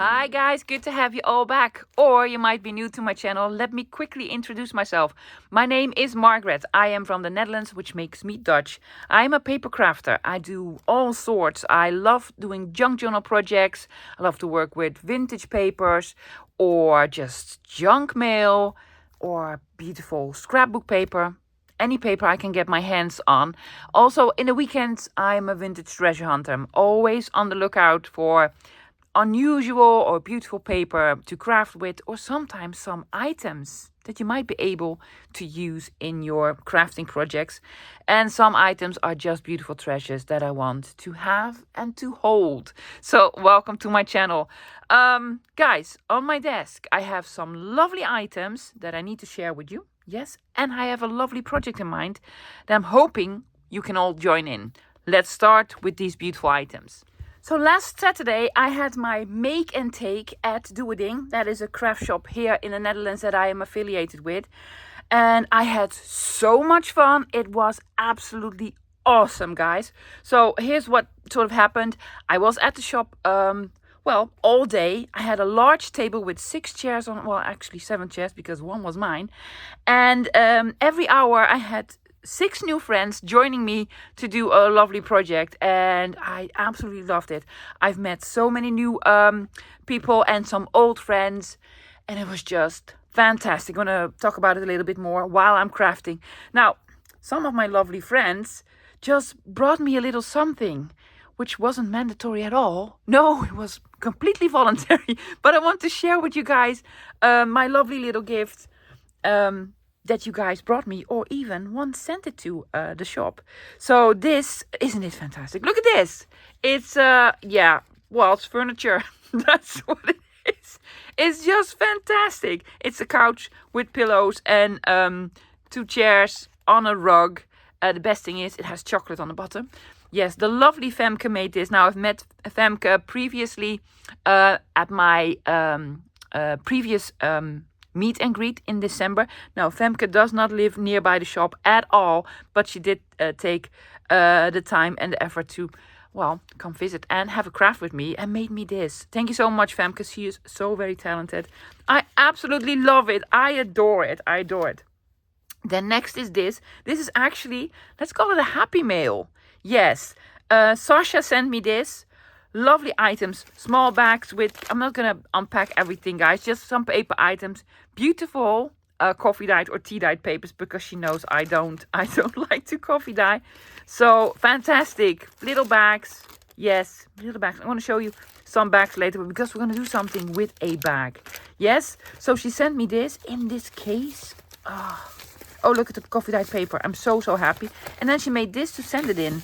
Hi guys, good to have you all back. Or you might be new to my channel. Let me quickly introduce myself. My name is Margaret. I am from the Netherlands, which makes me Dutch. I'm a paper crafter. I do all sorts. I love doing junk journal projects. I love to work with vintage papers or just junk mail or beautiful scrapbook paper. Any paper I can get my hands on. Also, in the weekends, I'm a vintage treasure hunter. I'm always on the lookout for unusual or beautiful paper to craft with, or sometimes some items that you might be able to use in your crafting projects. And some items are just beautiful treasures that I want to have and to hold. So welcome to my channel. Guys, on my desk I have some lovely items that I need to share with you. Yes, and I have a lovely project in mind that I'm hoping you can all join in. Let's start with these beautiful items. So last Saturday I had my make and take at Doeding. That is a craft shop here in the Netherlands that I am affiliated with. And I had so much fun. It was absolutely awesome, guys. So here's what sort of happened. I was at the shop all day. I had a large table with 6 chairs on, well, actually 7 chairs because one was mine. And every hour I had 6 new friends joining me to do a lovely project, and I absolutely loved it. I've met so many new people and some old friends, and it was just fantastic. I'm going to talk about it a little bit more while I'm crafting. Now, some of my lovely friends just brought me a little something, which wasn't mandatory at all. No, it was completely voluntary, but I want to share with you guys my lovely little gift. That you guys brought me, or even one sent it to the shop. So this, isn't it fantastic? Look at this. It's it's furniture. That's what it is. It's just fantastic. It's a couch with pillows and 2 chairs on a rug. The best thing is it has chocolate on the bottom. Yes, the lovely Femke made this. Now, I've met Femke previously at my previous meet and greet in December. Now, Femke does not live nearby the shop at all, but she did take the time and the effort to, come visit and have a craft with me and made me this. Thank you so much, Femke. She is so very talented. I absolutely love it. I adore it. I adore it. Then next is this. This is actually, let's call it a happy mail. Yes, Sasha sent me this. Lovely items, small bags with, I'm not going to unpack everything, guys, just some paper items. Beautiful coffee dyed or tea dyed papers, because she knows I don't like to coffee dye. So fantastic little bags. Yes, little bags. I want to show you some bags later, because we're going to do something with a bag. Yes, so she sent me this in this case. Oh, look at the coffee dyed paper. I'm so happy. And then she made this to send it in.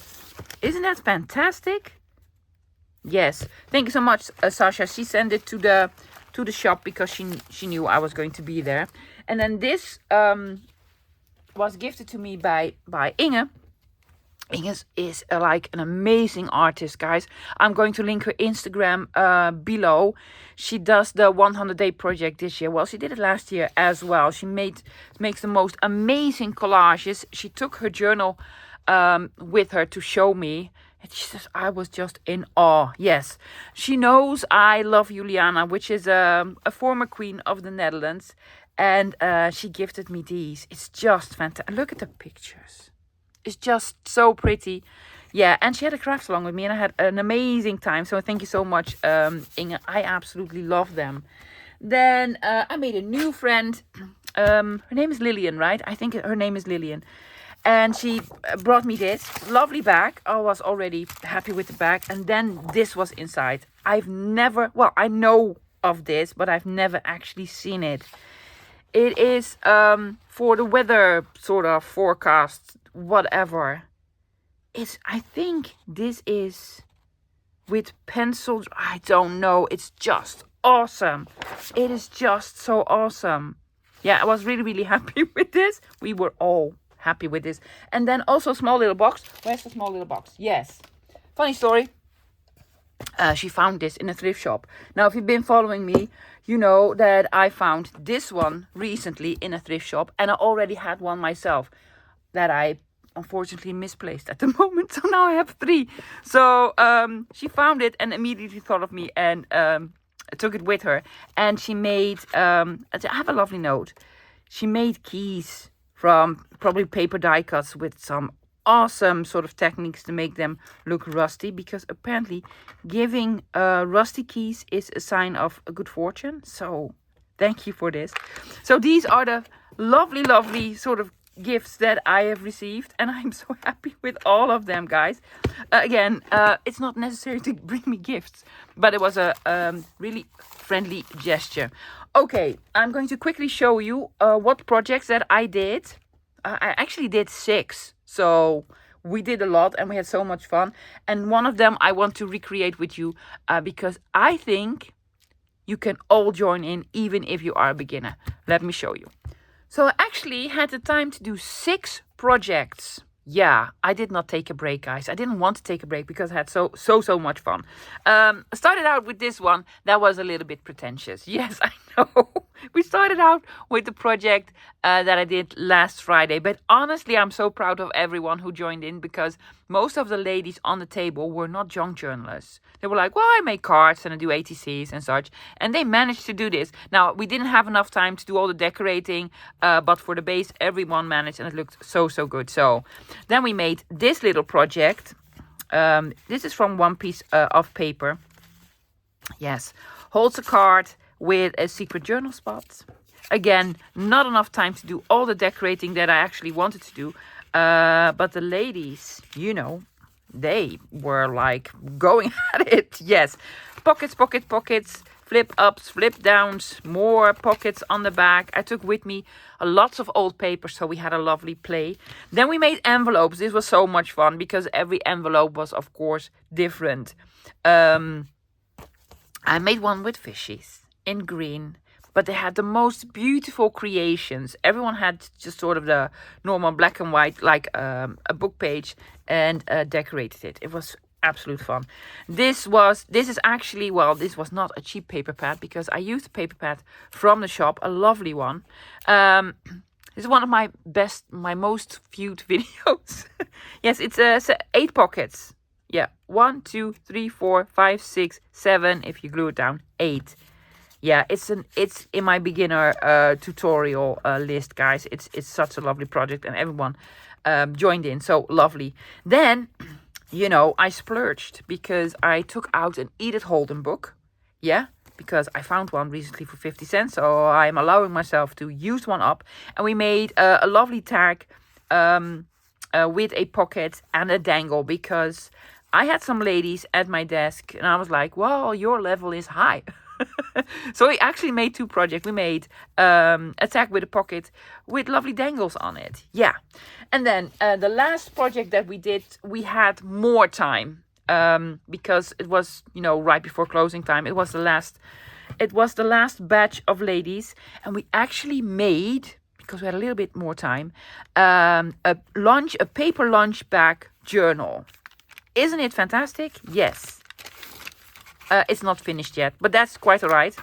Isn't that fantastic? Yes, thank you so much, Sasha. She sent it to the shop because she knew I was going to be there. And then this was gifted to me by Inge. Inge is like an amazing artist, guys. I'm going to link her Instagram below. She does the 100-day project this year. Well, she did it last year as well. She makes the most amazing collages. She took her journal with her to show me. And she says, I was just in awe. Yes, she knows I love Juliana, which is a former queen of the Netherlands. And she gifted me these. It's just fantastic. Look at the pictures. It's just so pretty. Yeah, and she had a craft along with me, and I had an amazing time. So thank you so much, Inge. I absolutely love them. Then I made a new friend. Her name is Lillian, right? I think her name is Lillian. And she brought me this lovely bag. I was already happy with the bag. And then this was inside. I know of this, but I've never actually seen it. It is for the weather sort of forecast, whatever. I think this is with pencils. I don't know. It's just awesome. It is just so awesome. Yeah, I was really happy with this. We were all happy with this. And then also small little box. Where's the small little box? Yes. Funny story. She found this in a thrift shop. Now, if you've been following me, you know that I found this one recently in a thrift shop. And I already had one myself that I unfortunately misplaced at the moment. So now I have 3. So she found it and immediately thought of me and took it with her, and she made, I have a lovely note. She made keys from probably paper die cuts with some awesome sort of techniques to make them look rusty, because apparently giving rusty keys is a sign of a good fortune. So thank you for this. So these are the lovely sort of gifts that I have received, and I'm so happy with all of them, guys. Again, it's not necessary to bring me gifts, but it was a really friendly gesture. Okay, I'm going to quickly show you what projects that I did. I actually did 6, so we did a lot and we had so much fun. And one of them I want to recreate with you because I think you can all join in, even if you are a beginner. Let me show you. So I actually had the time to do 6 projects. Yeah, I did not take a break, guys. I didn't want to take a break because I had so much fun. Started out with this one that was a little bit pretentious. Yes, I know. We started out with the project that I did last Friday. But honestly, I'm so proud of everyone who joined in, because most of the ladies on the table were not junk journalists. They were like, well, I make cards and I do ATCs and such. And they managed to do this. Now, we didn't have enough time to do all the decorating, but for the base, everyone managed, and it looked so good. So then we made this little project. This is from one piece of paper. Yes, holds a card with a secret journal spot. Again, not enough time to do all the decorating that I actually wanted to do. But the ladies, you know, they were like going at it. Yes, pockets, flip ups, flip downs, more pockets on the back. I took with me lots of old paper, so we had a lovely play. Then we made envelopes. This was so much fun because every envelope was, of course, different. I made one with fishies in green, but they had the most beautiful creations. Everyone had just sort of the normal black and white, like a book page, and decorated it. It was absolute fun. This is actually, well, this was not a cheap paper pad, because I used a paper pad from the shop, a lovely one. This is one of my most viewed videos. Yes, it's 8 pockets. Yeah, 1, 2, 3, 4, 5, 6, 7. If you glue it down, 8. Yeah, it's in my beginner tutorial list, guys. It's such a lovely project, and everyone joined in. So lovely. Then, you know, I splurged because I took out an Edith Holden book. Yeah, because I found one recently for 50 cents. So I'm allowing myself to use one up. And we made a lovely tag with a pocket and a dangle, because I had some ladies at my desk and I was like, well, your level is high. So we actually made 2 projects. We made a tag with a pocket with lovely dangles on it. Yeah. And then the last project that we did, we had more time because it was, you know, right before closing time. It was the last batch of ladies, and we actually made, because we had a little bit more time, a paper lunch bag journal. Isn't it fantastic? Yes. It's not finished yet, but that's quite all right.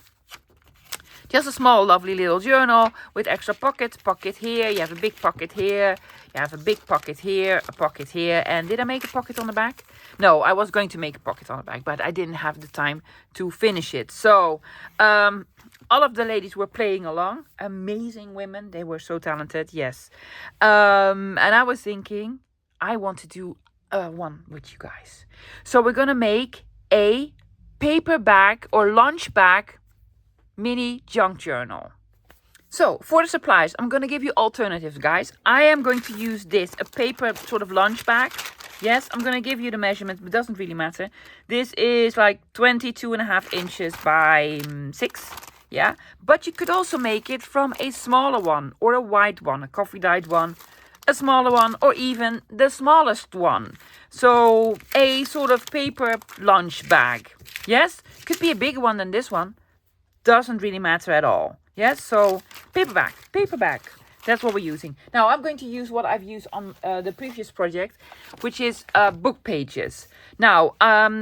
Just a small, lovely little journal with extra pockets. Pocket here, you have a big pocket here, you have a big pocket here, a pocket here. And did I make a pocket on the back? No, I was going to make a pocket on the back, but I didn't have the time to finish it. So all of the ladies were playing along. Amazing women. They were so talented, yes. And I was thinking, I want to do one with you guys. So we're going to make a paper bag or lunch bag mini junk journal. So for the supplies, I'm going to give you alternatives, guys. I am going to use this, a paper sort of lunch bag. Yes, I'm going to give you the measurement, but it doesn't really matter. This is like 22.5 inches by 6. Yeah, but you could also make it from a smaller one or a white one, a coffee dyed one, a smaller one, or even the smallest one. So a sort of paper lunch bag. Yes, could be a bigger one than this one. Doesn't really matter at all. Yes, so paper bag. That's what we're using. Now I'm going to use what I've used on the previous project, which is book pages. Now,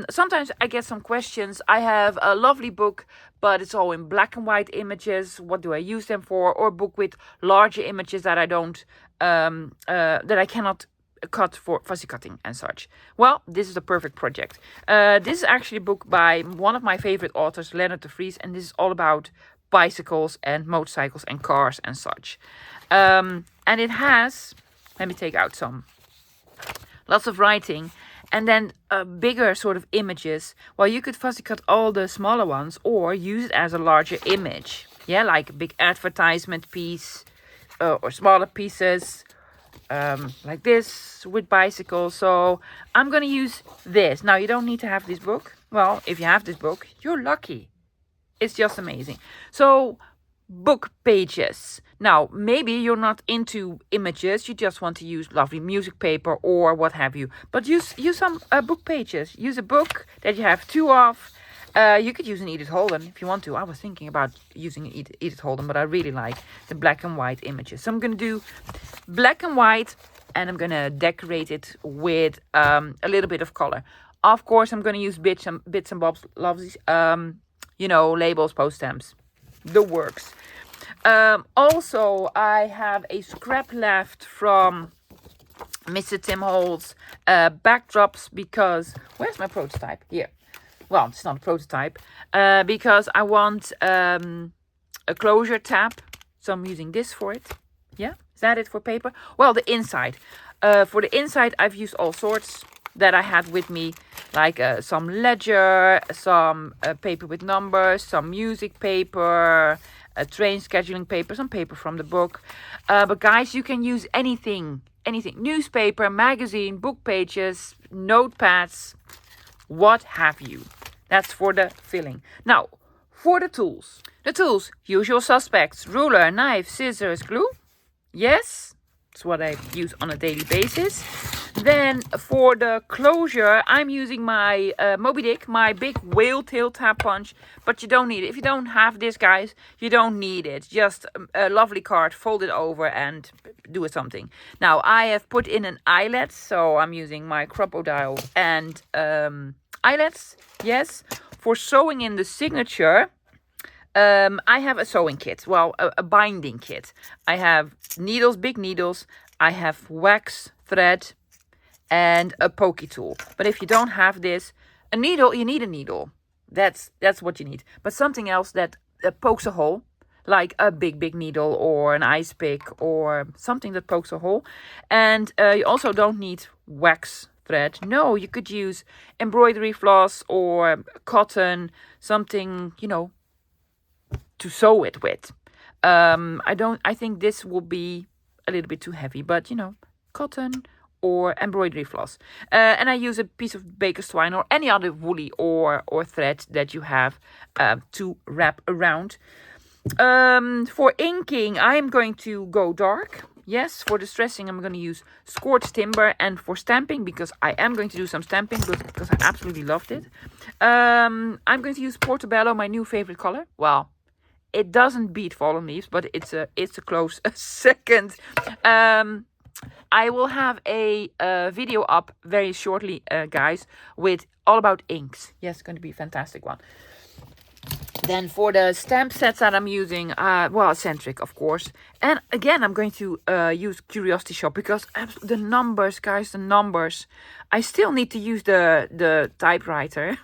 sometimes I get some questions. I have a lovely book, but it's all in black and white images. What do I use them for? Or a book with larger images that I don't, that I cannot cut for fussy cutting and such. Well, this is a perfect project. This is actually a book by one of my favorite authors, Leonard de Vries, and this is all about bicycles and motorcycles and cars and such. And it has, let me take out some, lots of writing, and then bigger sort of images. Well, you could fussy cut all the smaller ones or use it as a larger image. Yeah, like a big advertisement piece or smaller pieces like this with bicycles. So I'm going to use this. Now, you don't need to have this book. Well, if you have this book, you're lucky. It's just amazing. So book pages. Now, maybe you're not into images. You just want to use lovely music paper or what have you. But use some book pages. Use a book that you have two of. You could use an Edith Holden if you want to. I was thinking about using an Edith Holden, but I really like the black and white images. So I'm going to do black and white, and I'm going to decorate it with a little bit of color. Of course, I'm going to use bits and bobs, lovely, labels, post stamps, the works. Also, I have a scrap left from Mr. Tim Holt's backdrops because, where's my prototype? Here. Well, it's not a prototype, because I want a closure tab. So I'm using this for it. Yeah, is that it for paper? Well, the inside. For the inside, I've used all sorts that I had with me, like some ledger, some paper with numbers, some music paper, a train scheduling paper, some paper from the book. But guys, you can use anything. Newspaper, magazine, book pages, notepads, what have you. That's for the filling. Now, for the tools. The tools, usual suspects, ruler, knife, scissors, glue. Yes, that's what I use on a daily basis. Then for the closure, I'm using my Moby Dick, my big whale tail tab punch, but you don't need it. If you don't have this, guys, you don't need it. Just a lovely card, fold it over and do it something. Now, I have put in an eyelet, so I'm using my crocodile and eyelets. Yes, for sewing in the signature, I have a sewing kit. Well, a binding kit. I have needles, big needles. I have wax, thread, and a pokey tool. But if you don't have this, a needle, you need a needle. That's what you need. But something else that pokes a hole, like a big needle or an ice pick or something that pokes a hole. And you also don't need wax thread. No, you could use embroidery floss or cotton, something, to sew it with. I think this will be a little bit too heavy, but cotton or embroidery floss. And I use a piece of baker's twine or any other woolly or thread that you have to wrap around. For inking, I'm going to go dark. Yes, for distressing, I'm going to use scorched timber. And for stamping, because I am going to do some stamping because I absolutely loved it, I'm going to use Portobello, my new favorite color. Well, it doesn't beat Fallen Leaves, but it's a close second. I will have a video up very shortly, guys, with all about inks. Yes, it's going to be a fantastic one. Then for the stamp sets that I'm using, Centric, of course. And again, I'm going to use Curiosity Shop because the numbers, guys, the numbers. I still need to use the typewriter,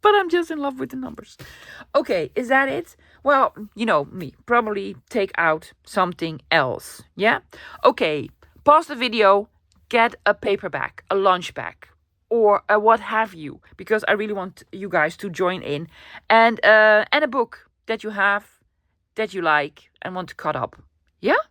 but I'm just in love with the numbers. Okay, is that it? Well, you know me, probably take out something else. Yeah? Okay, pause the video, get a paperback, a lunch bag, or what have you, because I really want you guys to join in, and a book that you have, that you like, and want to cut up. Yeah?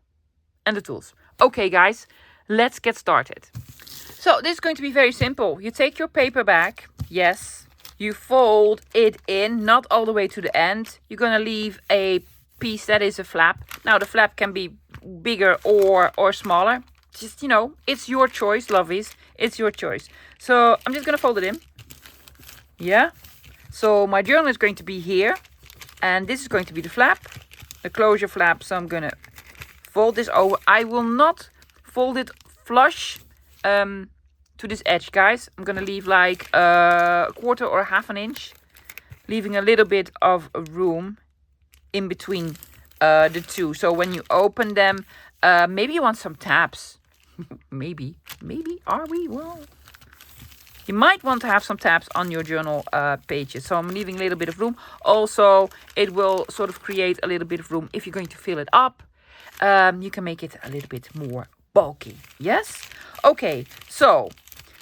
And the tools. Okay, guys, let's get started. So this is going to be very simple. You take your paperback, yes, you fold it in, not all the way to the end. You're going to leave a piece that is a flap. Now, the flap can be bigger or smaller. Just, it's your choice, lovies. It's your choice. So I'm just going to fold it in. Yeah. So my journal is going to be here. And this is going to be the flap, the closure flap. So I'm going to fold this over. I will not fold it flush to this edge, guys. I'm going to leave like a quarter or half an inch, leaving a little bit of room in between the two. So when you open them, maybe you want some tabs. Maybe are we? Well, you might want to have some tabs on your journal pages. So I'm leaving a little bit of room. Also, it will sort of create a little bit of room if you're going to fill it up. You can make it a little bit more bulky. Yes? Okay, so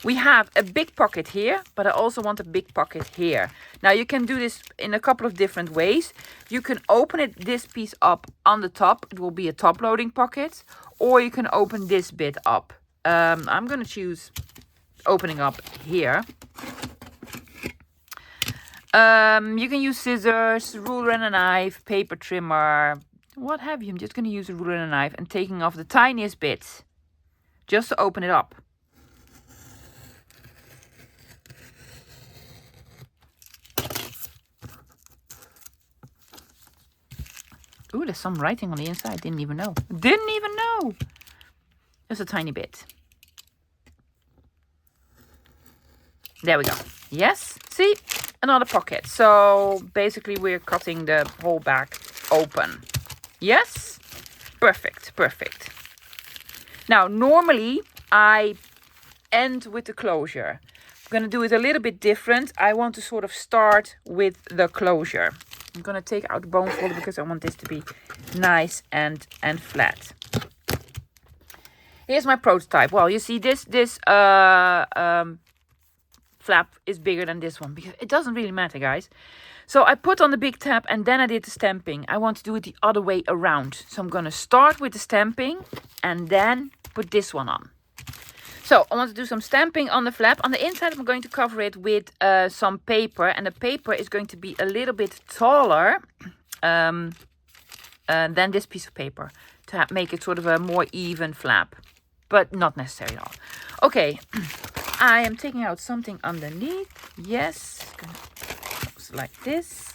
we have a big pocket here, but I also want a big pocket here. Now you can do this in a couple of different ways. You can open this piece up on the top. It will be a top loading pocket. Or you can open this bit up. I'm going to choose opening up here. You can use scissors, ruler and a knife, paper trimmer, what have you. I'm just going to use a ruler and a knife and taking off the tiniest bits just to open it up. Ooh, there's some writing on the inside. Didn't even know. Just a tiny bit. There we go. Yes, see? Another pocket. So basically we're cutting the whole back open. Yes? Perfect. Now, normally I end with the closure. I'm going to do it a little bit different. I want to sort of start with the closure. I'm going to take out the bone folder because I want this to be nice and flat. Here's my prototype. Well, you see this flap is bigger than this one because it doesn't really matter, guys. So I put on the big tab and then I did the stamping. I want to do it the other way around. So I'm going to start with the stamping and then put this one on. So I want to do some stamping on the flap. On the inside, I'm going to cover it with some paper. And the paper is going to be a little bit taller than this piece of paper to make it sort of a more even flap. But not necessarily at all. Okay, I am taking out something underneath. Yes, like this.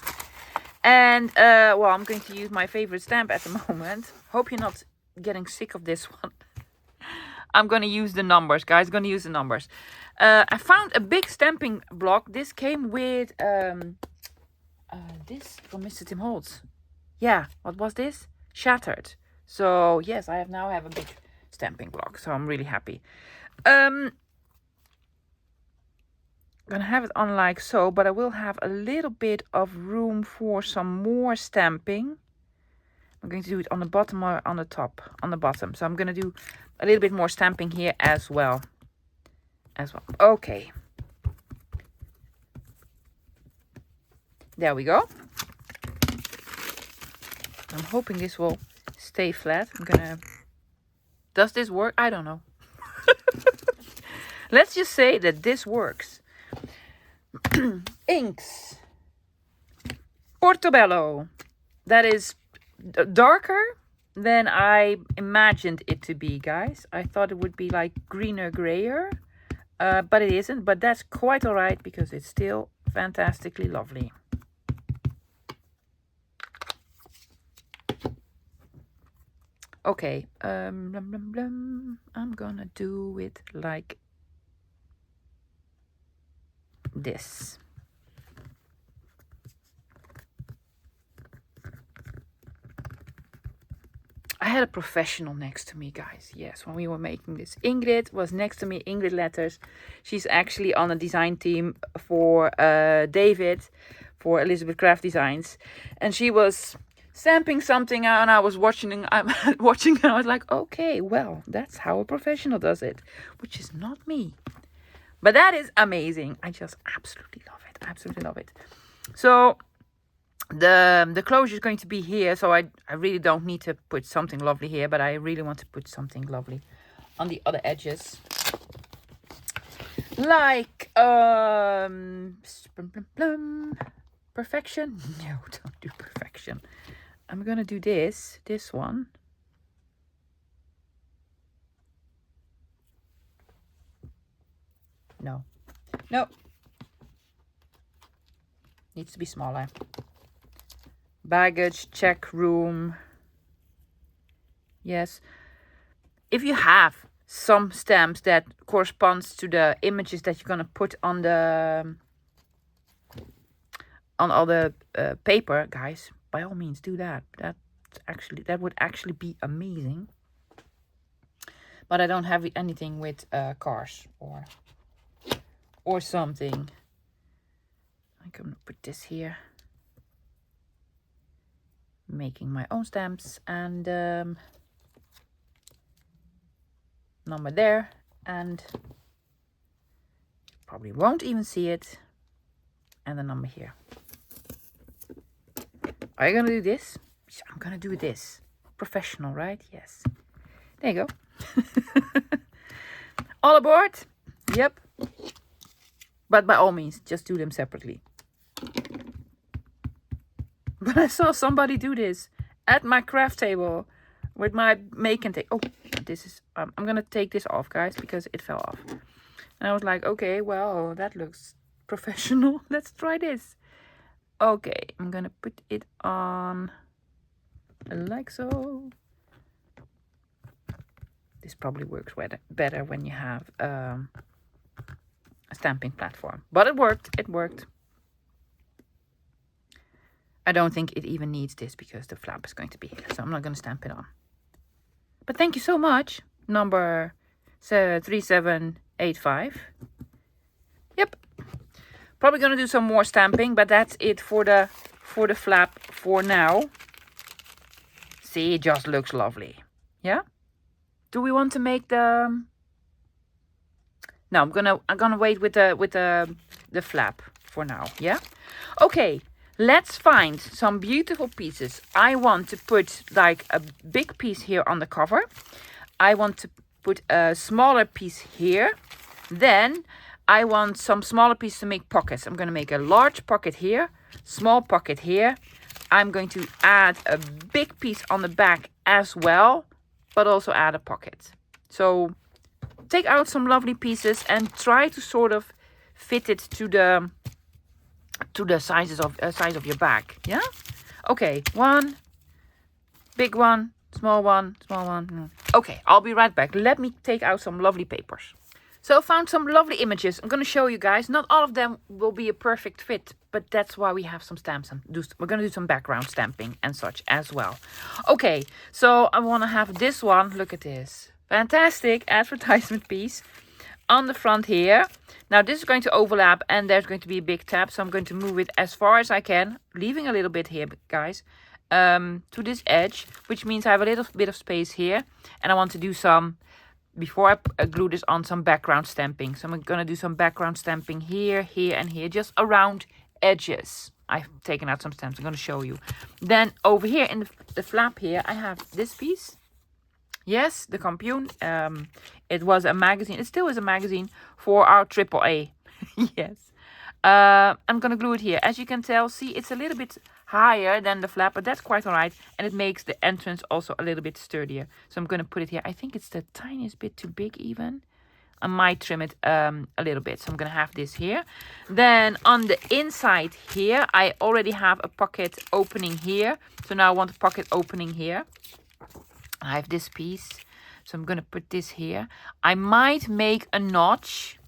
And, well, I'm going to use my favorite stamp at the moment. Hope you're not getting sick of this one. I'm going to use the numbers, guys. I'm going to use the numbers. I found a big stamping block. This came with this from Mr. Tim Holtz. Yeah, what was this? Shattered. So, yes, I now have a big stamping block. So I'm really happy. I'm going to have it on like so, but I will have a little bit of room for some more stamping. I'm going to do it on the bottom or on the top, on the bottom. So I'm going to do a little bit more stamping here as well. Okay. There we go. I'm hoping this will stay flat. Does this work? I don't know. Let's just say that this works. Inks. Portobello. That is darker than I imagined it to be, guys. I thought it would be like greener, grayer, but it isn't. But that's quite all right because it's still fantastically lovely. Okay, I'm gonna do it like this. I had a professional next to me, guys. Yes, when we were making this. Ingrid was next to me, Ingrid Letters. She's actually on a design team for David, for Elizabeth Craft Designs. And she was stamping something and I was watching and I was like, okay, well, that's how a professional does it, which is not me. But that is amazing. I just absolutely love it. Absolutely love it. So the closure is going to be here. So I really don't need to put something lovely here, but I really want to put something lovely on the other edges. Like perfection. No, don't do perfection. I'm gonna do this one. No. Needs to be smaller. Baggage, check room. Yes. If you have some stamps that corresponds to the images that you're gonna put on the all the paper, guys, by all means do that. That would actually be amazing. But I don't have anything with cars or something. I can put this here. Making my own stamps and number there, and probably won't even see it, and the number here. Are you gonna do this? I'm gonna do this. Professional, right? Yes. There you go. All aboard? Yep. But by all means, just do them separately. But I saw somebody do this at my craft table with my making tape. Oh, this is, I'm going to take this off, guys, because it fell off. And I was like, okay, well, that looks professional. Let's try this. Okay, I'm going to put it on like so. This probably works better when you have a stamping platform. But it worked. It worked. I don't think it even needs this because the flap is going to be here. So I'm not going to stamp it on. But thank you so much. Number 3785. Yep. Probably going to do some more stamping. But that's it for the flap for now. See, it just looks lovely. Yeah? Do we want to make the... No, I'm gonna wait with the flap for now. Yeah? Okay. Let's find some beautiful pieces. I want to put like a big piece here on the cover. I want to put a smaller piece here. Then I want some smaller pieces to make pockets. I'm going to make a large pocket here, small pocket here. I'm going to add a big piece on the back as well, but also add a pocket. So take out some lovely pieces and try to sort of fit it to the size of your bag. Yeah. Okay, one, big one, small one, small one. Okay, I'll be right back. Let me take out some lovely papers. So I found some lovely images. I'm going to show you guys. Not all of them will be a perfect fit, but that's why we have some stamps. We're going to do some background stamping and such as well. Okay, so I want to have this one. Look at this. Fantastic advertisement piece on the front here. Now this is going to overlap and there's going to be a big tab. So I'm going to move it as far as I can, leaving a little bit here, guys, to this edge, which means I have a little bit of space here. And I want to do some, before I glue this on, some background stamping. So I'm going to do some background stamping here, here, and here, just around edges. I've taken out some stamps. I'm going to show you. Then over here in the flap here, I have this piece. Yes, the Kampioen. It was a magazine. It still is a magazine for our AAA. Yes. I'm going to glue it here. As you can tell, see, it's a little bit higher than the flap, but that's quite all right. And it makes the entrance also a little bit sturdier. So I'm going to put it here. I think it's the tiniest bit too big even. I might trim it a little bit. So I'm going to have this here. Then on the inside here, I already have a pocket opening here. So now I want a pocket opening here. I have this piece. So I'm going to put this here. I might make a notch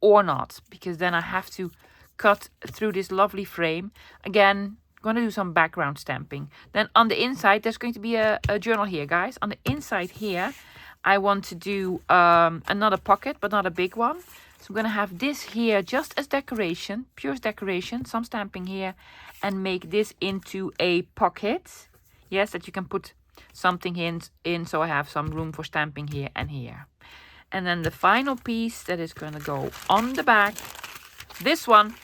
or not, because then I have to cut through this lovely frame. Again, I'm going to do some background stamping. Then on the inside, there's going to be a journal here, guys. On the inside here, I want to do another pocket, but not a big one. So I'm going to have this here just as decoration, pure decoration, some stamping here, and make this into a pocket. Yes, that you can put something in, so I have some room for stamping here and here. And then the final piece that is going to go on the back, this one,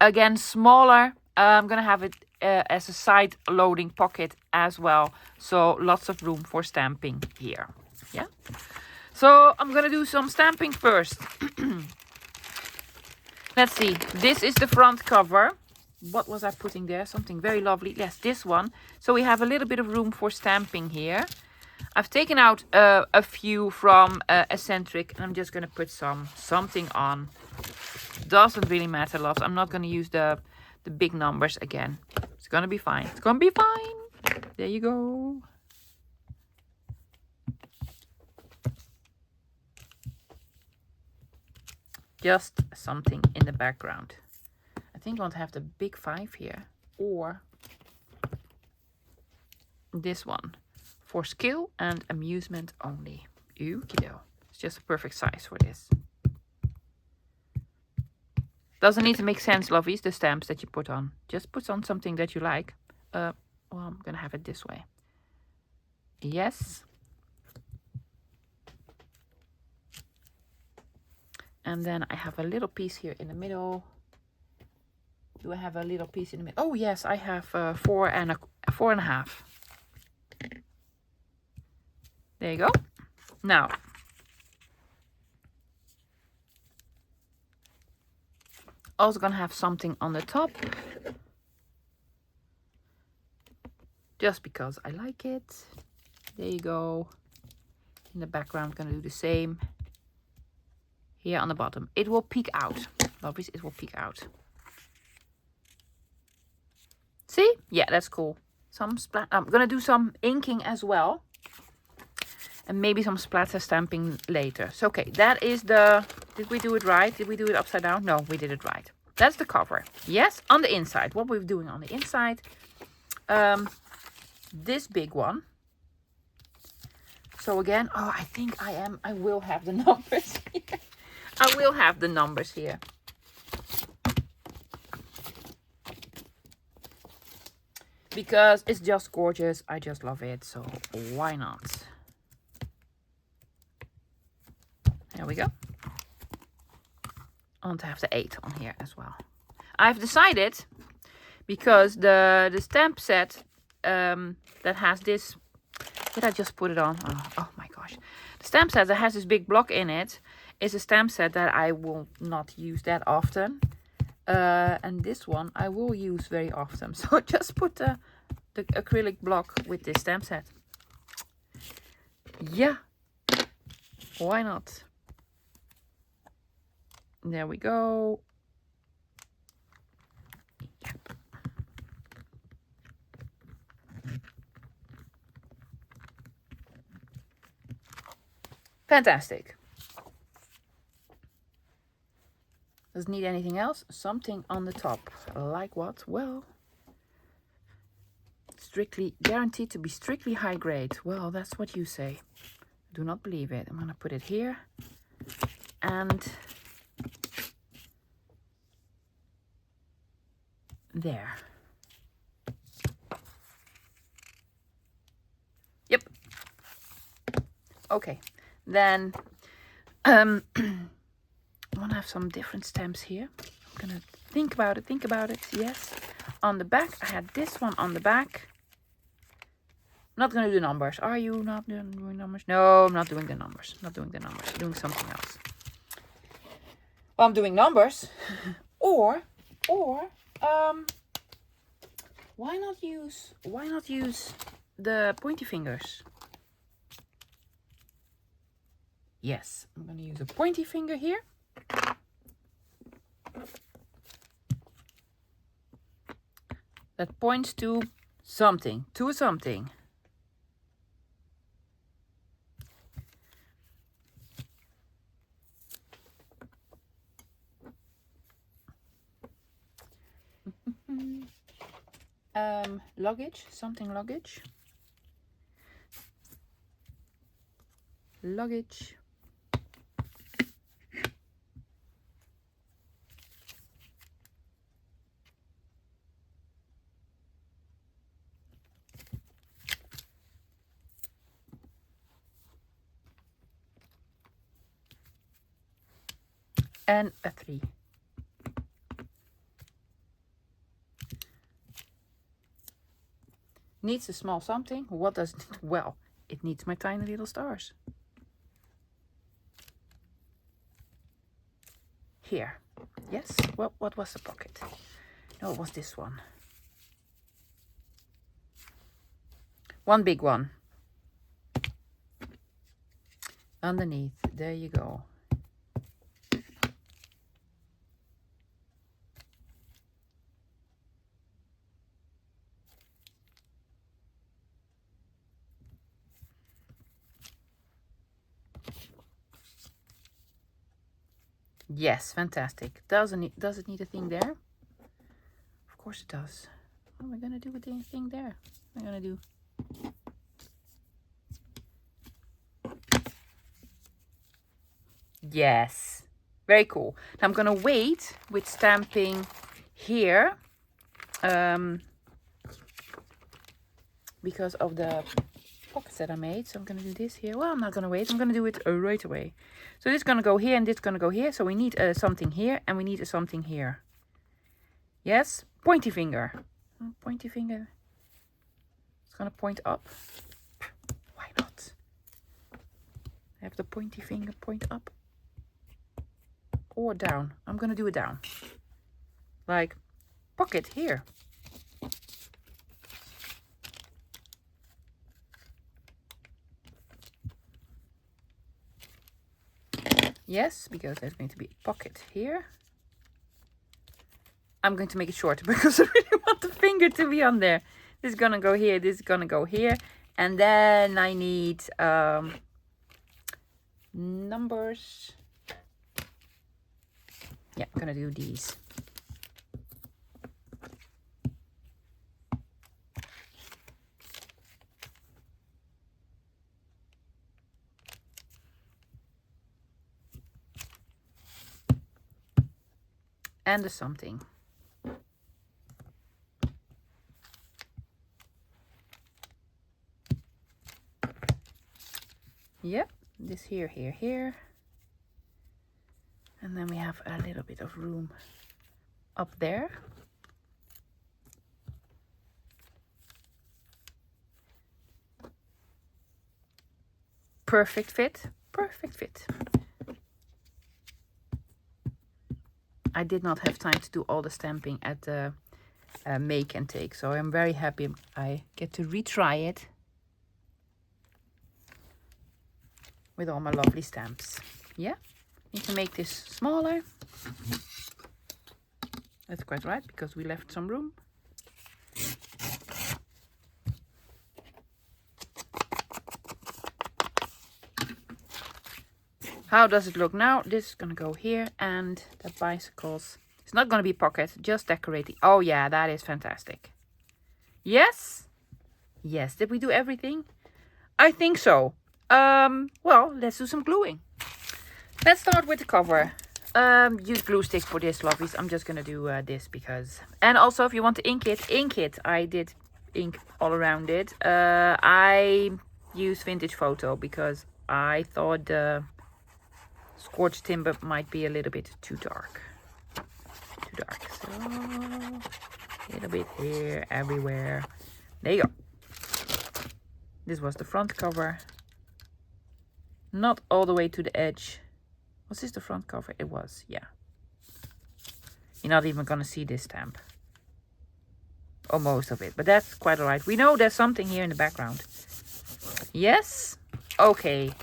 again smaller. I'm going to have it as a side loading pocket as well, so lots of room for stamping here. Yeah, so I'm going to do some stamping first. Let's see, this is the front cover. What was I putting there? Something very lovely. Yes, this one. So we have a little bit of room for stamping here. I've taken out a few from Eccentric, and I'm just going to put something on. Doesn't really matter, loves. I'm not going to use the big numbers again. It's going to be fine. It's going to be fine. There you go. Just something in the background. I think I want to have the big 5 here, or this one for skill and amusement only. Okie-doke. It's just a perfect size for this. Doesn't need to make sense, lovies, the stamps that you put on. Just put on something that you like. Well, I'm gonna have it this way. Yes. And then I have a little piece here in the middle. Do I have a little piece in the middle? Oh yes, I have 4.5. There you go. Now, also gonna have something on the top. Just because I like it. There you go. In the background, gonna do the same. Here on the bottom. It will peek out. Lovies, it will peek out. See? Yeah, that's cool. Some splat. I'm gonna do some inking as well. And maybe some splatter stamping later. So, okay, that is the... Did we do it right? Did we do it upside down? No, we did it right. That's the cover. Yes, on the inside. What we're doing on the inside. This big one. So again, oh, I think I will have the numbers here. I will have the numbers here. Because it's just gorgeous. I just love it. So why not? There we go. I want to have the 8 on here as well. I've decided, because the stamp set that has this... Did I just put it on? Oh my gosh. The stamp set that has this big block in it is a stamp set that I will not use that often. And this one I will use very often. So just put the acrylic block with this stamp set. Yeah. Why not? There we go. Yep. Fantastic. Doesn't need anything else. Something on the top. Like what? Well, strictly guaranteed to be strictly high grade. Well, that's what you say. Do not believe it. I'm going to put it here. And there. Yep. Okay. Then I want to have some different stamps here. I'm gonna think about it. Yes. On the back, I had this one on the back. Not gonna do numbers. Are you not doing numbers? No, I'm not doing the numbers. I'm doing something else. Well, I'm doing numbers. or why not use the pointy fingers? Yes, I'm going to use a pointy finger here. That points to something, luggage, something luggage. Luggage. And a 3. Needs a small something. What does it? Well, it needs my tiny little stars. Here. Yes. Well, what was the pocket? No, it was this one. One big one. Underneath. There you go. Yes, fantastic. Does it need a thing there? Of course it does. What am I gonna do with the thing there? I'm gonna do Yes, very cool. Now I'm gonna wait with stamping here because of the pockets that I made. So I'm gonna do this here. Well, I'm not gonna wait. I'm gonna do it right away. So this is gonna go here and this is gonna go here. So we need something here and we need a something here. Yes, pointy finger. Pointy finger. It's gonna point up. Why not? Have the pointy finger point up or down. I'm gonna do it down. Like pocket here. Yes, because there's going to be a pocket here. I'm going to make it shorter because I really want the finger to be on there. This is gonna go here, this is gonna go here. And then I need numbers. Yeah, I'm gonna do these. And the something. Yep, this here, here, here. And then we have a little bit of room up there. Perfect fit, perfect fit. I did not have time to do all the stamping at the make and take, so I'm very happy I get to retry it with all my lovely stamps. Yeah, need to make this smaller. That's quite right, because we left some room. How does it look now? This is gonna go here, and the bicycles. It's not gonna be pocket, just decorating. Oh yeah, that is fantastic. Yes? Yes, did we do everything? I think so. Well, let's do some gluing. Let's start with the cover. Use glue sticks for this, lovies. I'm just gonna do this because... And also, if you want to ink it. I did ink all around it. I used vintage photo because I thought the scorched timber might be a little bit too dark. So, a little bit here, everywhere. There you go. This was the front cover. Not all the way to the edge. Was this the front cover? It was, yeah. You're not even gonna see this stamp. Or most of it, but that's quite alright. We know there's something here in the background. Yes? Okay.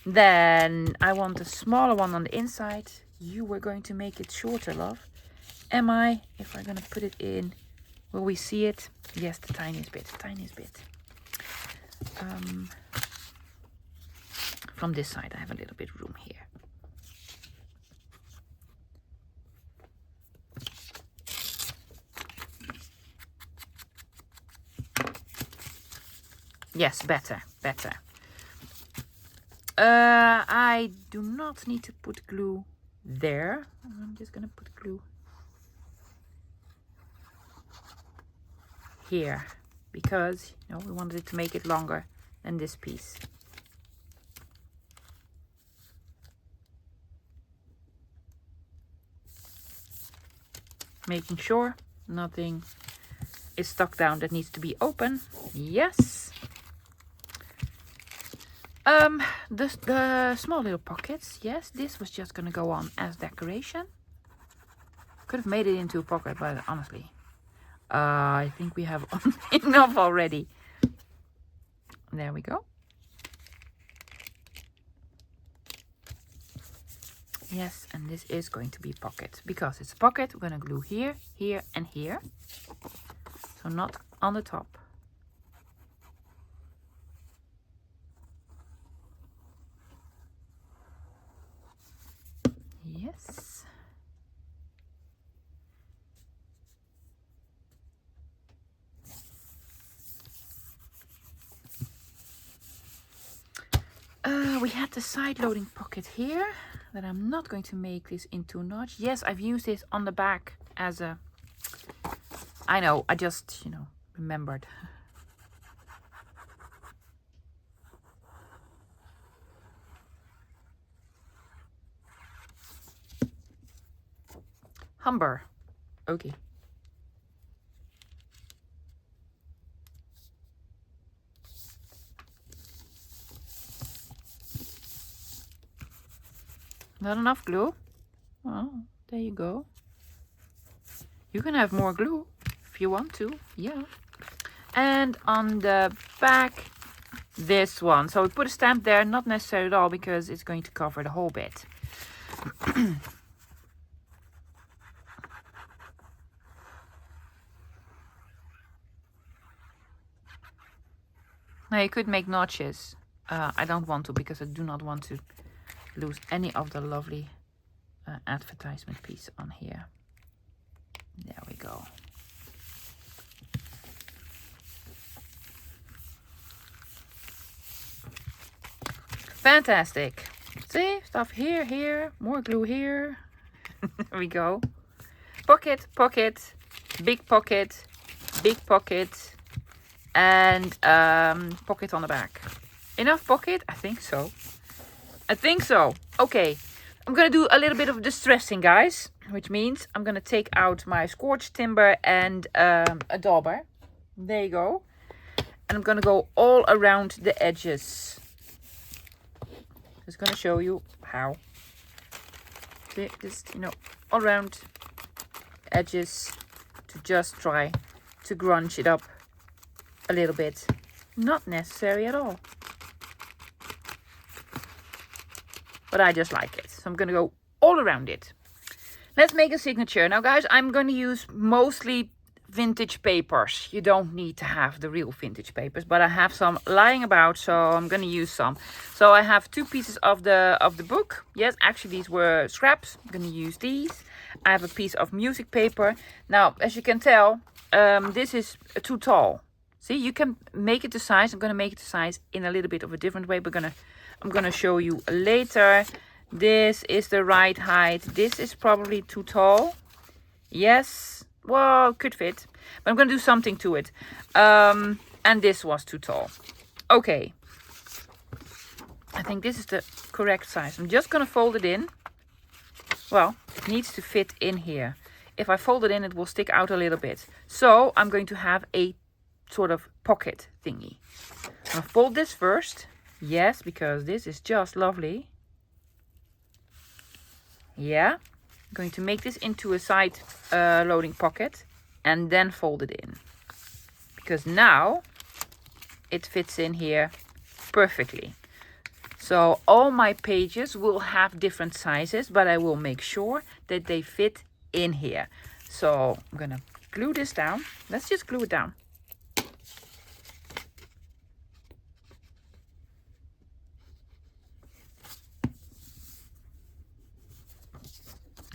Then I want a smaller one on the inside. You were going to make it shorter, love. Am I? If I'm gonna put it in, will we see it? Yes, the tiniest bit, From this side, I have a little bit room here. Yes, better. I do not need to put glue there. I'm just gonna put glue here because, you know, we wanted to make it longer than this piece. Making sure nothing is stuck down that needs to be open. Yes. The small little pockets. Yes, this was just gonna go on as decoration. Could have made it into a pocket, but honestly, I think we have enough already. There we go. Yes, and this is going to be pocket. Because it's a pocket, we're gonna glue here, here, and here. So not on the top. Yes. We had the side loading pocket here that I'm not going to make this into a notch. Yes, I've used this on the back as a... I know, I just, you know, remembered. Humber. Okay. Not enough glue? Well, there you go. You can have more glue if you want to, yeah. And on the back, this one. So we put a stamp there, not necessary at all because it's going to cover the whole bit. Now you could make notches. I don't want to because I do not want to lose any of the lovely advertisement piece on here. There we go. Fantastic. See, stuff here, here, more glue here. There we go. Pocket, pocket, big pocket, and pocket on the back. Enough pocket? I think so. I think so. Okay, I'm gonna do a little bit of distressing, guys, which means I'm gonna take out my scorched timber and a dauber. There you go. And I'm gonna go all around the edges. Just gonna show you how. Just, you know, all around edges to just try to grunge it up a little bit. Not necessary at all. But I just like it. So I'm going to go all around it. Let's make a signature. Now, guys, I'm going to use mostly vintage papers. You don't need to have the real vintage papers, but I have some lying about, so I'm going to use some. So I have 2 pieces of the book. Yes, actually these were scraps. I'm going to use these. I have a piece of music paper. Now, as you can tell, this is too tall. See, you can make it to size. I'm going to make it to size in a little bit of a different way. I'm going to show you later. This is the right height. This is probably too tall. Yes. Well, could fit. But I'm going to do something to it. And this was too tall. Okay. I think this is the correct size. I'm just going to fold it in. Well, it needs to fit in here. If I fold it in, it will stick out a little bit. So I'm going to have a sort of pocket thingy. I'm going to fold this first. Yes, because this is just lovely. Yeah. I'm going to make this into a side loading pocket and then fold it in. Because now it fits in here perfectly. So all my pages will have different sizes, but I will make sure that they fit in here. So I'm going to glue this down. Let's just glue it down.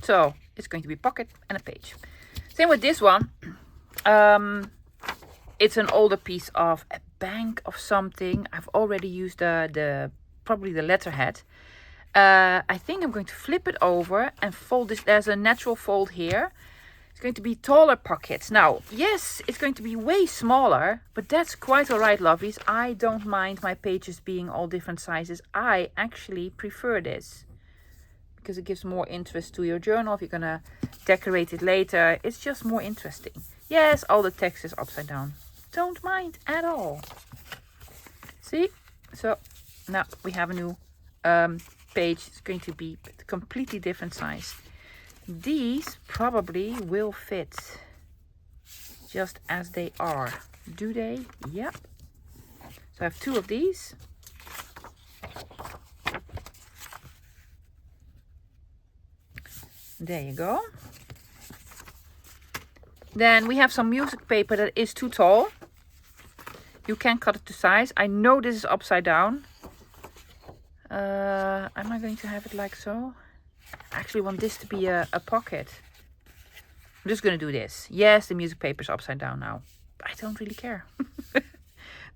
So it's going to be a pocket and a page. Same with this one. It's an older piece of a bank of something. I've already used probably the letterhead. I think I'm going to flip it over and fold this. There's a natural fold here. It's going to be taller pockets. Now, yes, it's going to be way smaller, but that's quite all right, lovelies. I don't mind my pages being all different sizes. I actually prefer this, because it gives more interest to your journal. If you're gonna decorate it later, it's just more interesting. Yes, all the text is upside down. Don't mind at all. See? So now we have a new page. It's going to be a completely different size. These probably will fit just as they are. Do they? Yep. So I have 2 of these. There you go. Then we have some music paper that is too tall. You can cut it to size. I know this is upside down. Am I going to have it like so? I actually want this to be a pocket. I'm just going to do this. Yes, the music paper is upside down now. I don't really care.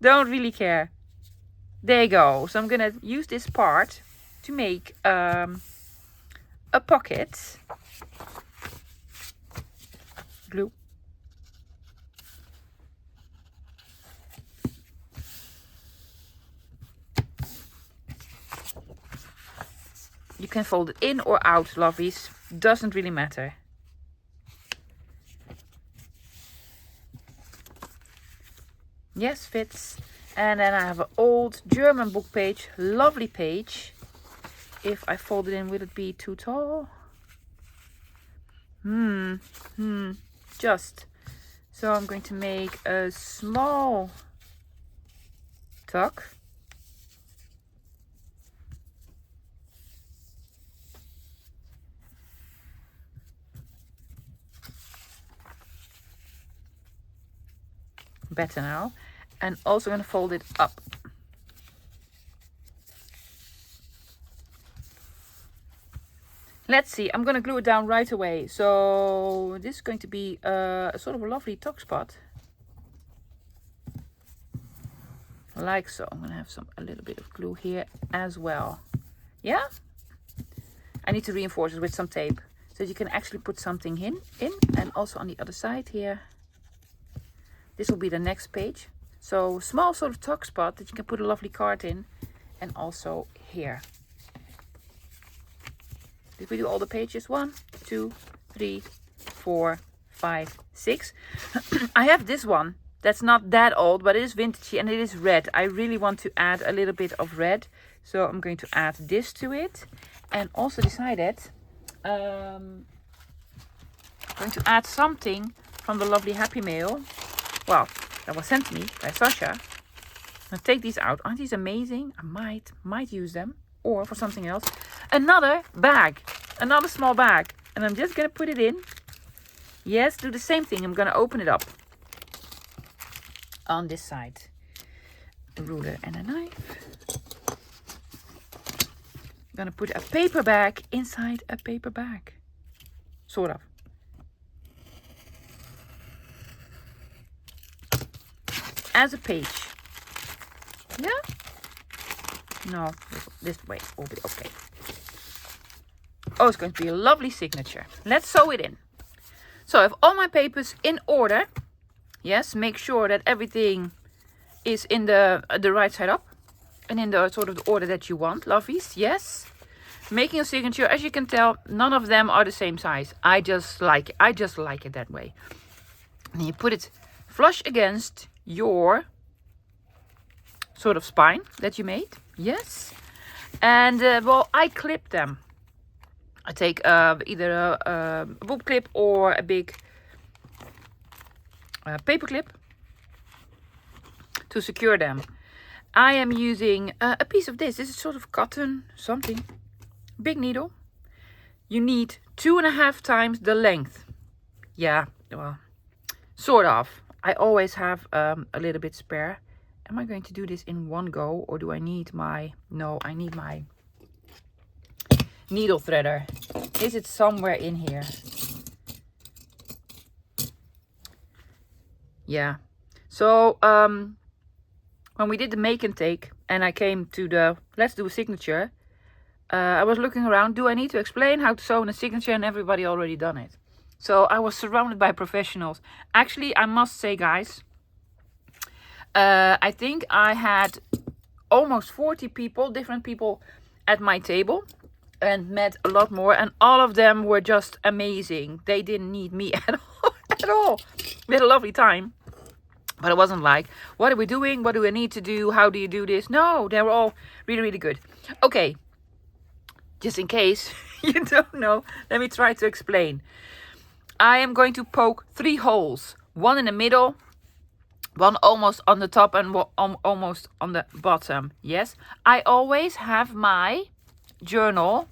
Don't really care. There you go. So I'm gonna use this part to make a pocket. Glue. You can fold it in or out, lovies. Doesn't really matter. Yes, fits. And then I have an old German book page. Lovely page. If I fold it in, will it be too tall? Just. So I'm going to make a small tuck. Better now. And also going to fold it up. Let's see, I'm going to glue it down right away. So this is going to be a sort of a lovely tuck spot. Like so. I'm going to have a little bit of glue here as well. Yeah? I need to reinforce it with some tape. So you can actually put something in. And also on the other side here. This will be the next page. So small sort of tuck spot that you can put a lovely card in. And also here. Did we do all the pages? 1, 2, 3, 4, 5, 6. I have this one. That's not that old, but it is vintagey and it is red. I really want to add a little bit of red. So I'm going to add this to it. And also decided I'm going to add something from the lovely Happy Mail. Well, that was sent to me by Sasha. I'll take these out. Aren't these amazing? I might use them. Or for something else. Another bag. Another small bag. And I'm just going to put it in. Yes, do the same thing. I'm going to open it up. On this side. A ruler and a knife. I'm going to put a paper bag inside a paper bag. Sort of. As a page. Yeah? No, this way will be okay. Oh, it's going to be a lovely signature. Let's sew it in. So I have all my papers in order. Yes, make sure that everything is in the right side up. And in the sort of the order that you want, lovies. Yes. Making a signature, as you can tell, none of them are the same size. I just like it that way. And you put it flush against your sort of spine that you made. Yes. And well, I clip them. I take either a book clip or a big paper clip to secure them. I am using a piece of this. This is sort of cotton something. Big needle. You need 2.5 times the length. Yeah, well, sort of. I always have a little bit spare. Am I going to do this in one go, or do I need my... No, I need my needle threader. Is it somewhere in here? Yeah. So, when we did the make and take, and I came to the let's do a signature, I was looking around. Do I need to explain how to sew in a signature? And everybody already done it. So I was surrounded by professionals. Actually, I must say, guys, I think I had almost 40 people, different people at my table, and met a lot more. And all of them were just amazing. They didn't need me at all. We had a lovely time. But it wasn't like, what are we doing? What do we need to do? How do you do this? No, they were all really, really good. Okay. Just in case you don't know, let me try to explain. I am going to poke 3 holes. One in the middle, one almost on the top, and one almost on the bottom. Yes, I always have my journal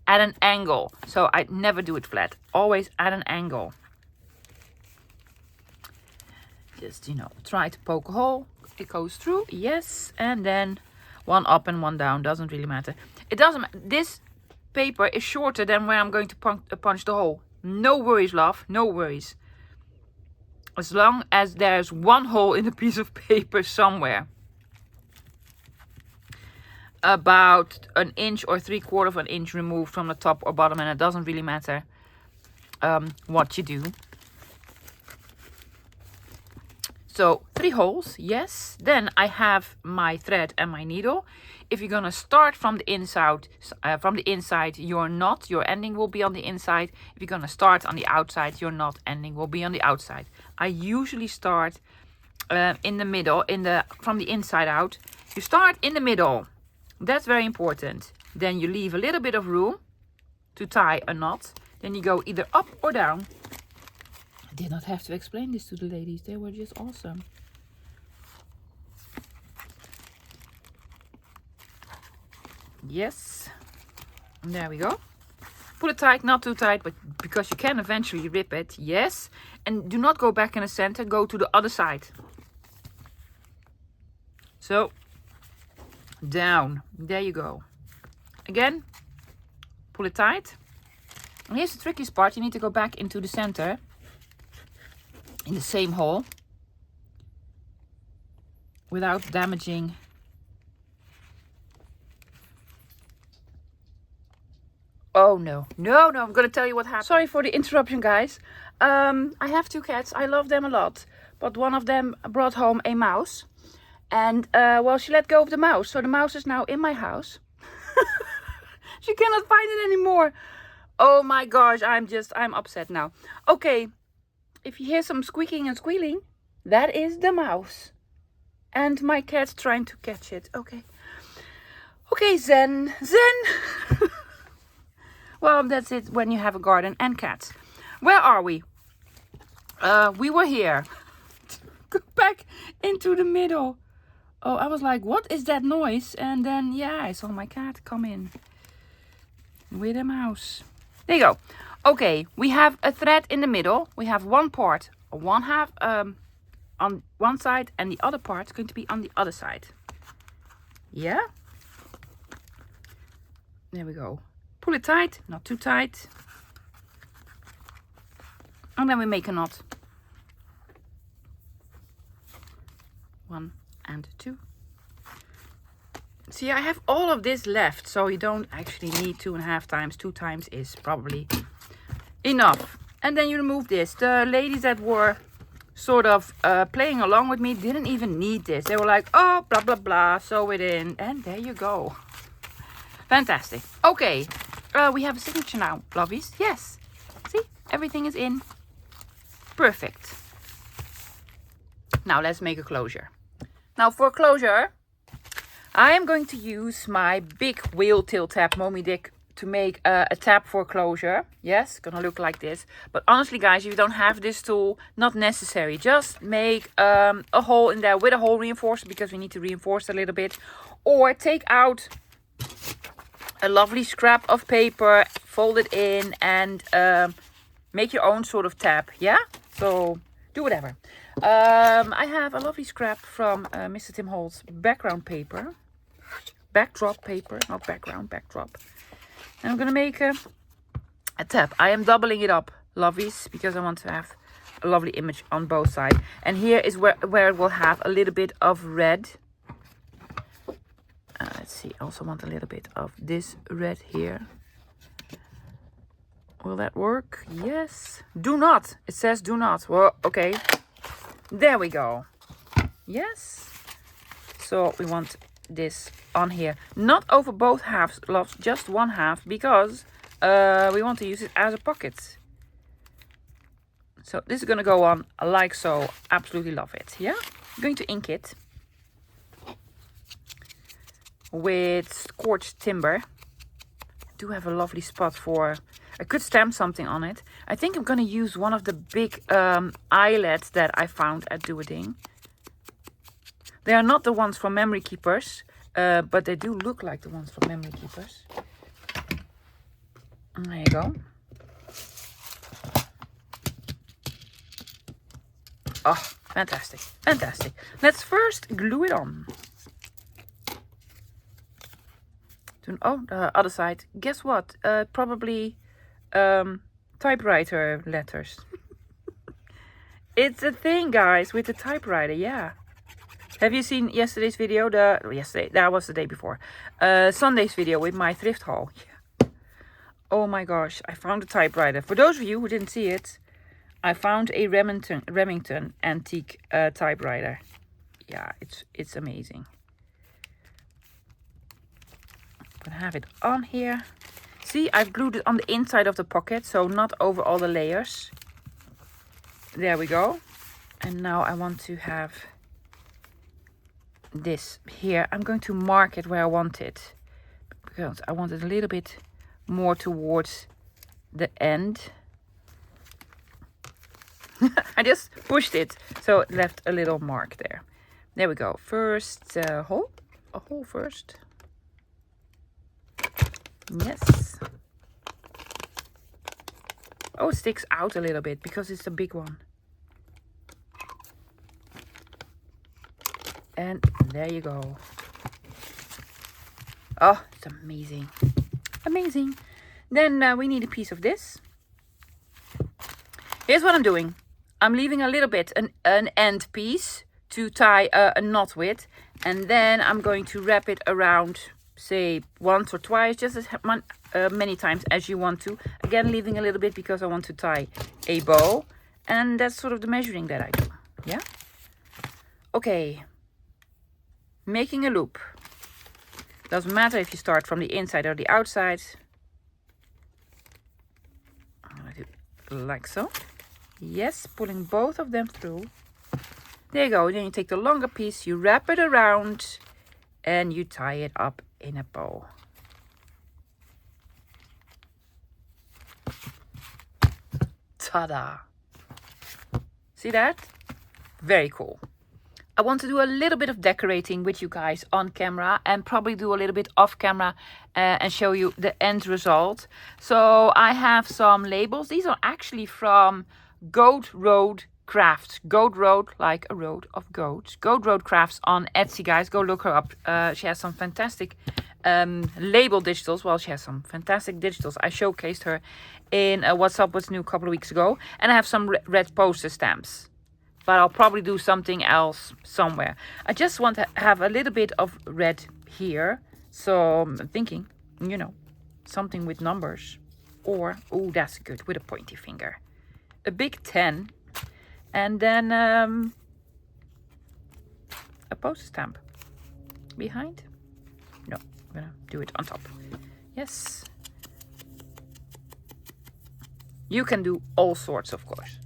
at an angle. So I never do it flat. Always at an angle. Just, try to poke a hole. It goes through. Yes. And then one up and one down. Doesn't really matter. It doesn't matter. This paper is shorter than where I'm going to punch the hole. No worries, love. No worries. As long as there's one hole in a piece of paper somewhere. about an inch or 3/4 of an inch removed from the top or bottom, and it doesn't really matter what you do. So 3 holes, yes. Then I have my thread and my needle. If you're gonna start from the inside, your ending will be on the inside. If you're gonna start on the outside, your knot ending will be on the outside. I usually start in the middle, from the inside out. You start in the middle. That's very important. Then you leave a little bit of room to tie a knot. Then you go either up or down. I did not have to explain this to the ladies. They were just awesome. Yes. And there we go. Pull it tight, not too tight, but because you can eventually rip it. Yes. And do not go back in the center. Go to the other side. So, down. There you go. Again, pull it tight. And here's the trickiest part. You need to go back into the center. In the same hole. Without damaging. Oh no, no, I'm gonna tell you what happened. Sorry for the interruption, guys. I have 2 cats. I love them a lot. But one of them brought home a mouse. And, well, she let go of the mouse. So the mouse is now in my house. She cannot find it anymore. Oh my gosh, I'm upset now. Okay, if you hear some squeaking and squealing, that is the mouse. And my cat's trying to catch it. Okay. Okay, Zen. Well, that's it when you have a garden and cats. Where are we? We were here. Go back into the middle. Oh, I was like, what is that noise? And then, yeah, I saw my cat come in with a mouse. There you go. Okay, we have a thread in the middle. We have one part, one half on one side, and the other part is going to be on the other side. Yeah? There we go. Pull it tight, not too tight. And then we make a knot. 1 and 2. See, I have all of this left, so you don't actually need 2.5 times. 2 times is probably enough. And then you remove this. The ladies that were sort of playing along with me didn't even need this. They were like, oh, blah, blah, blah, sew it in. And there you go. Fantastic. Okay, we have a signature now, lovies. Yes. See, everything is in. Perfect. Now let's make a closure. Now for closure, I am going to use my big wheel tail tab Momi Dick to make a tab for closure. Yes, gonna look like this. But honestly, guys, if you don't have this tool, not necessary. Just make a hole in there with a hole reinforcer, because we need to reinforce a little bit. Or take out a lovely scrap of paper, fold it in, and make your own sort of tab. Yeah, so do whatever. I have a lovely scrap from Mr. Tim Holtz background paper. Backdrop paper, not background, backdrop. And I'm gonna make a tab. I am doubling it up, lovies, because I want to have a lovely image on both sides. And here is where it will have a little bit of red. Let's see, I also want a little bit of this red here. Will that work? Yes. Do not. It says do not. Well, okay. There we go. Yes. So we want this on here. Not over both halves, loves, just one half, because we want to use it as a pocket. So this is going to go on like so. Absolutely love it. Yeah. I'm going to ink it with scorched timber. I do have a lovely spot for, I could stamp something on it. I think I'm going to use one of the big eyelets that I found at Dooding. They are not the ones from Memory Keepers, but they do look like the ones from Memory Keepers. There you go. Oh, fantastic, fantastic. Let's first glue it on. Oh, the other side. Guess what? Probably typewriter letters. It's a thing, guys, with the typewriter, yeah. Have you seen yesterday's video? Yesterday, that was the day before. Sunday's video with my thrift haul. Yeah. Oh my gosh, I found a typewriter. For those of you who didn't see it, I found a Remington antique typewriter. Yeah, it's amazing. I'm gonna have it on here. See, I've glued it on the inside of the pocket, so not over all the layers. There we go. And now I want to have this here. I'm going to mark it where I want it, because I want it a little bit more towards the end. I just pushed it, so it left a little mark there. There we go. First hole. A hole first. Yes. Oh, it sticks out a little bit because it's a big one. And there you go. Oh, it's amazing. Amazing. Then we need a piece of this. Here's what I'm doing. I'm leaving a little bit, an end piece to tie a knot with. And then I'm going to wrap it around, say, once or twice, just as many times as you want to. Again, leaving a little bit because I want to tie a bow. And that's sort of the measuring that I do. Yeah? Okay. Making a loop. Doesn't matter if you start from the inside or the outside. I'm going to do like so. Yes, pulling both of them through. There you go. Then you take the longer piece, you wrap it around, and you tie it up in a bow. Ta-da! See that? Very cool. I want to do a little bit of decorating with you guys on camera, and probably do a little bit off camera and show you the end result. So I have some labels. These are actually from Goat Road Crafts. Goat Road, like a road of goats. Goat Road Crafts on Etsy, guys. Go look her up. She has some fantastic label digitals. Well, she has some fantastic digitals. I showcased her in What's Up, What's New a couple of weeks ago. And I have some red poster stamps. But I'll probably do something else somewhere. I just want to have a little bit of red here. So I'm thinking, you know, something with numbers. Or, oh, that's good, with a pointy finger. A big 10. And then a poster stamp. Behind? No, I'm going to do it on top. Yes. You can do all sorts, of course.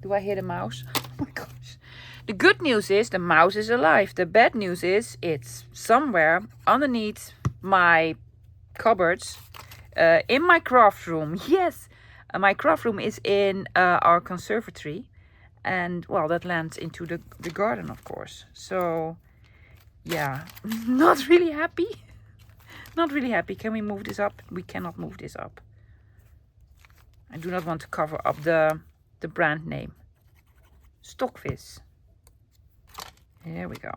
Do I hear the mouse? Oh my gosh. The good news is the mouse is alive. The bad news is it's somewhere underneath my cupboards in my craft room. Yes, my craft room is in our conservatory. And, well, that lands into the garden, of course. So, yeah, not really happy. Not really happy. Can we move this up? We cannot move this up. I do not want to cover up the brand name. Stockfish. There we go.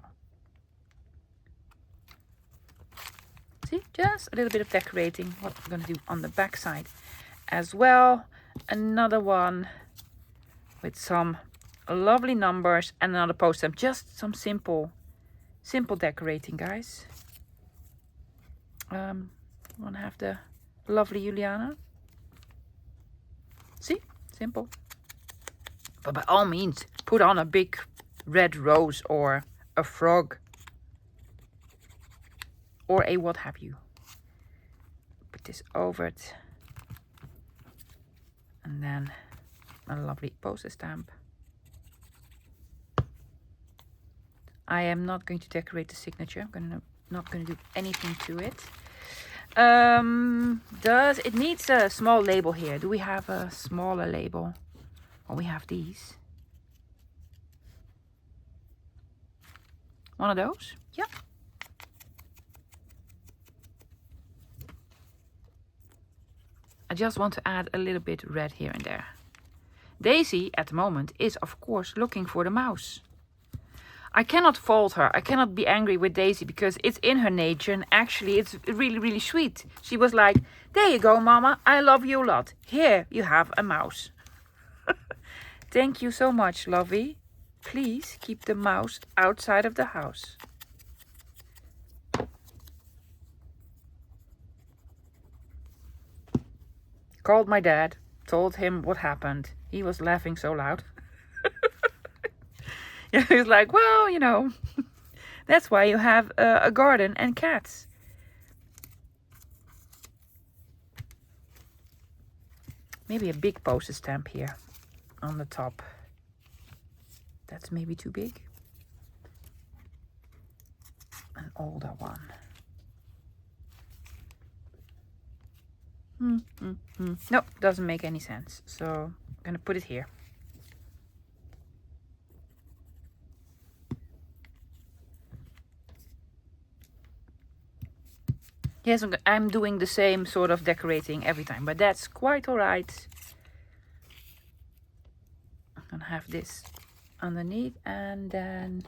See, just a little bit of decorating. What I'm going to do on the back side as well. Another one with some lovely numbers and another poster. Just some simple decorating, guys. I want to have the lovely Juliana. See, simple. But by all means, put on a big red rose or a frog or a what have you. Put this over it. And then a lovely poster stamp. I am not going to decorate the signature. I'm not going to do anything to it. It needs a small label here. Do we have a smaller label? Well, we have these. One of those? Yeah. I just want to add a little bit red here and there. Daisy, at the moment, is of course looking for the mouse. I cannot fault her. I cannot be angry with Daisy because it's in her nature, and actually it's really, really sweet. She was like, there you go, Mama. I love you a lot. Here you have a mouse. Thank you so much, Lovey. Please keep the mouse outside of the house. Called my dad, told him what happened. He was laughing so loud. Yeah, he was like, well, you know, that's why you have a garden and cats. Maybe a big postage stamp here on the top. That's maybe too big. An older one. No, doesn't make any sense. So I'm gonna put it here. Yes, I'm doing the same sort of decorating every time, but that's quite alright. I'm gonna have this underneath and then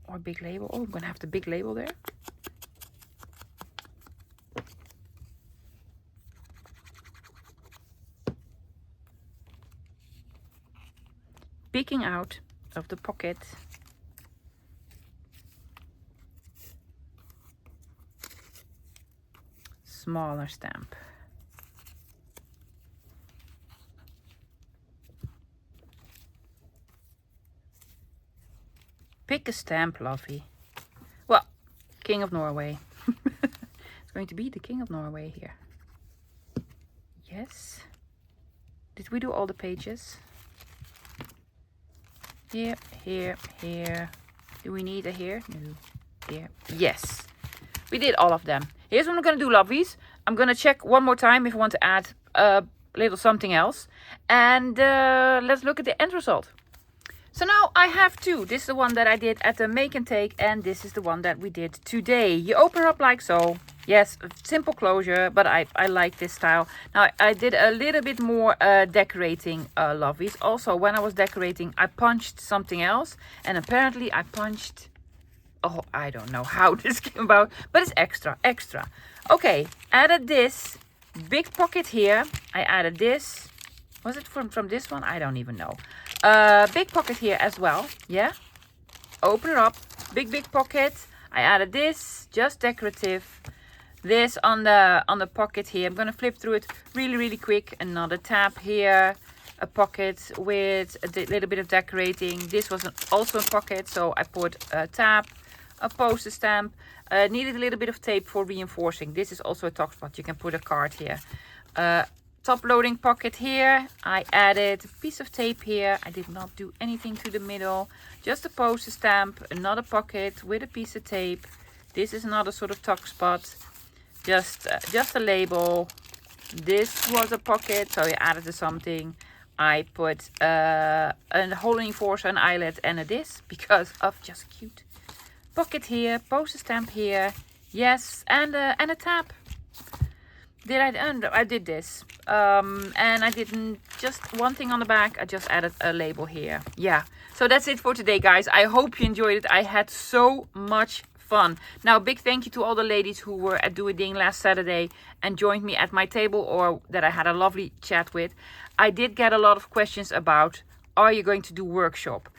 or big label. Oh, I'm gonna have the big label there. Peeking out of the pocket. Smaller stamp. Pick a stamp, lovey. Well, King of Norway. It's going to be the King of Norway here. Yes. Did we do all the pages? Here, here, here. Do we need a here? No. Here. Yes. We did all of them. Here's what I'm going to do, lovies. I'm going to check one more time if I want to add a little something else. And let's look at the end result. So now I have two. This is the one that I did at the make and take. And this is the one that we did today. You open it up like so. Yes, simple closure, but I like this style. Now I did a little bit more decorating, lovies. Also, when I was decorating, I punched something else. And apparently I punched... Oh, I don't know how this came about, but it's extra. Okay, added this big pocket here. I added this. Was it from this one? I don't even know. Big pocket here as well. Yeah. Open it up. Big pocket. I added this, just decorative. This on the pocket here. I'm gonna flip through it really quick. Another tab here. A pocket with a little bit of decorating. This was also a pocket, so I put a tab. A postage stamp. Needed a little bit of tape for reinforcing. This is also a top spot. You can put a card here. Top loading pocket here. I added a piece of tape here. I did not do anything to the middle. Just a postage stamp. Another pocket with a piece of tape. This is another sort of tuck spot. Just a label. This was a pocket, so I added to something. I put a hole reinforcer, an eyelet, and a this because of just cute. Pocket here, postage stamp here, yes, and a tab. I did this, and I didn't just one thing on the back. I just added a label here. Yeah, so that's it for today, guys. I hope you enjoyed it. I had so much fun. Now, big thank you to all the ladies who were at Do It Ding last Saturday and joined me at my table, or that I had a lovely chat with. I did get a lot of questions about, are you going to do workshop?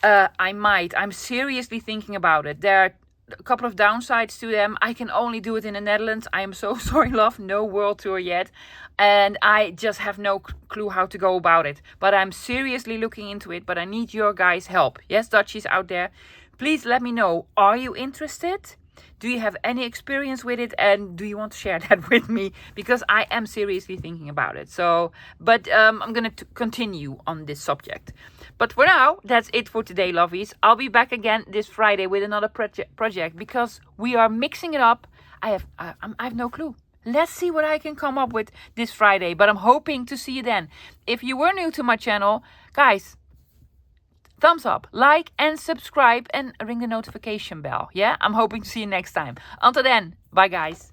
I might. I'm seriously thinking about it. There are a couple of downsides to them. I can only do it in the Netherlands. I am so sorry, love. No world tour yet. And I just have no clue how to go about it. But I'm seriously looking into it. But I need your guys' help. Yes, Dutchies out there. Please let me know. Are you interested? Do you have any experience with it? And do you want to share that with me? Because I am seriously thinking about it. So, but I'm going to continue on this subject. But for now, that's it for today, lovies. I'll be back again this Friday with another project because we are mixing it up. I have no clue. Let's see what I can come up with this Friday. But I'm hoping to see you then. If you were new to my channel, guys, thumbs up, like and subscribe and ring the notification bell. Yeah, I'm hoping to see you next time. Until then, bye guys.